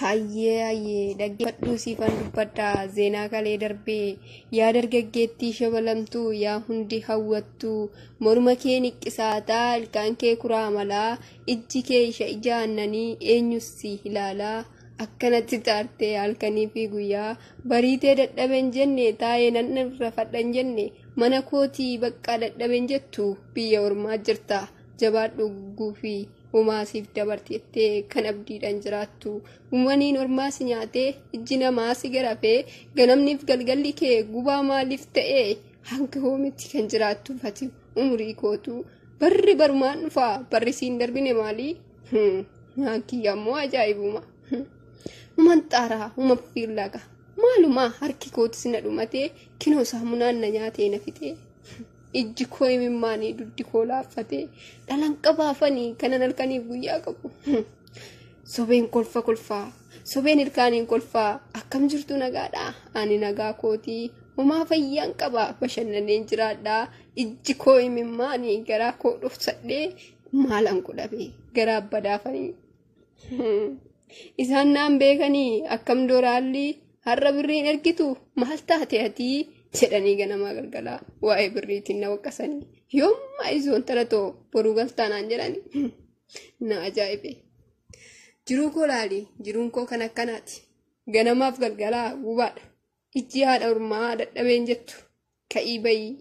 Hayyee dhaggeeffadhuu siifan dubbadha zeenaa kalee darbee yaa dargaggeettii shabalamtuu yaa hundi hawwattuu morma kee niqqisaataa ilkaan kee kuraa malaa ijji kee isha ijaannanii eenyus si ilaalaa akkanatti taartee halkanii fi guyyaa bariitee dadhaben jenne taa'ee nan rafadhan jenne mana kootii bakka dadhaben jettu biyya ormaa jirta jabaadhu guufii umaasiif dabarteettee kan abdiidhaan jiraattu uumaniin ormaasi nyaatee ijji namaasi garafee ganamniif galgalli kee gubaa maaliif ta'ee hanga hoomitti kan jiraattu fati umurii kootu barri barumaan dhufaa barri siin darbine maalii hankiyya ammoo ajaa'ibuma uman xaaraa uma fiillaqa maalumaa harki kootis na dhumatee kinoo saamunaan na nyaatee na fixee ijji koo imimmaanii duddi koo laaffatee dhalan qabaafanii kanan halkaniif guyyaa qabu sobeen kolfaa sobeen ilkaaniin kolfaa akkam jirtu nagaadha ani nagaa kootii homaa fayyaan qaba bashannaneen jiraadhaa ijji koo imimmaanii garaa koo dhufsadhee maalan godhabee garaa badaafanii isaan naan beekanii akkam dooraalli har'a birriin ergitu maal taate atii jedhanii ganamaa galgalaa waa'ee birriitiin na waqqasanii yoommaa isoon talatoo boruu galtaanaan jedhanii na ajaa'ibe jiruu koo laali jiruun koo kan akkanaati ganamaaf galgalaa gubaadha ijji haadha ormaa dadhabeen jettu ka'ii bayii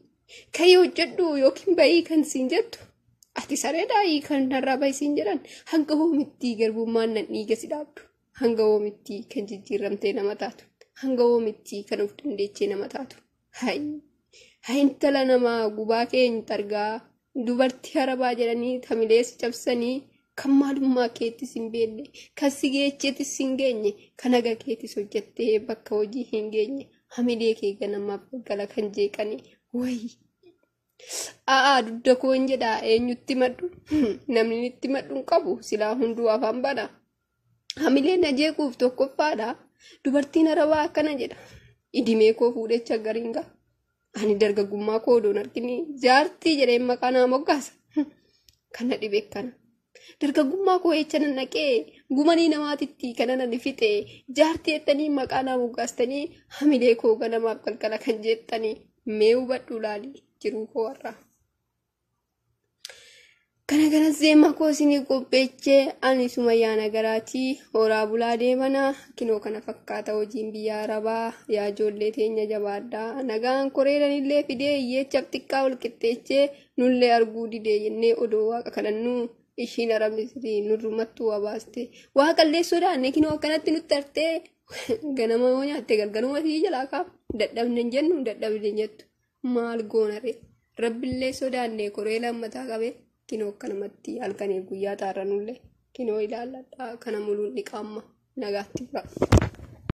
ka'ii hojjedhu yookiin bayii kan siin jettu ati sareedhaayii kan narraa bayi siin jedhan hanga hoomittii garbummaan nan dhiiga si dhaabdu hanga hoomittii kan jijjiiramtee nama taatu hanga hoomittii kan of dandeechee nama taatu Hai intala namaa gubaa keenya targaa dubartii harabaa jedhanii tamilees cabsanii kan maalummaa keettis hin beelle kan si geecheettis hin geenye kan haga keettis hojjettee bakka hojii hin geenye hamilee kee ganamaaf galgala kan jeeqanii wayi dudda koo hin jedhaa eenyutti maddu namni itti madduun qabu silaa hunduu afaan bana hamilee na jeequuf tokkoffaadha dubartiin harabaa akkana jedha idimee koo fuudhecha gariinga ani dargaggummaa koo doon argini jaartii jedheen maqaa naa moggaasa kana dhibe kana dargaggummaa koo echanan naqee gumanii namaatitti kana nan fixe jaartii ettanii maqaa naa moggaastanii hamilee koo ganamaaf galgala kan jettanii mee hubadhu laali jiruu koo warraa kana zeema koo isinii qopheechee ani sumayyaa nagaraatii horaa bulaa deemanaa kinoo kana fakkaata hojiin biyya arabaa yaa ijoollee teenya jabaadhaa nagaan koreeranillee fidee hiyyeechaaf xiqqaa ol qixxeechee nullee arguu didee jennee odoo waaqa kadhannuu ishiin arabni nurrumattuu abaaste waaqallee sodaanne kinoo akkanatti nutti artee ganama yoo nyaatte galgaluma sii jalaa kaaf dadhabne jennu dadhabne jettu maal goonare rabbillee sodaanne koree lammataa qabee kinoo kanamatti halkanii guyyaa xaarranullee kinoo ilaalladhaa kana muluun dhiqaamma nagaatti bira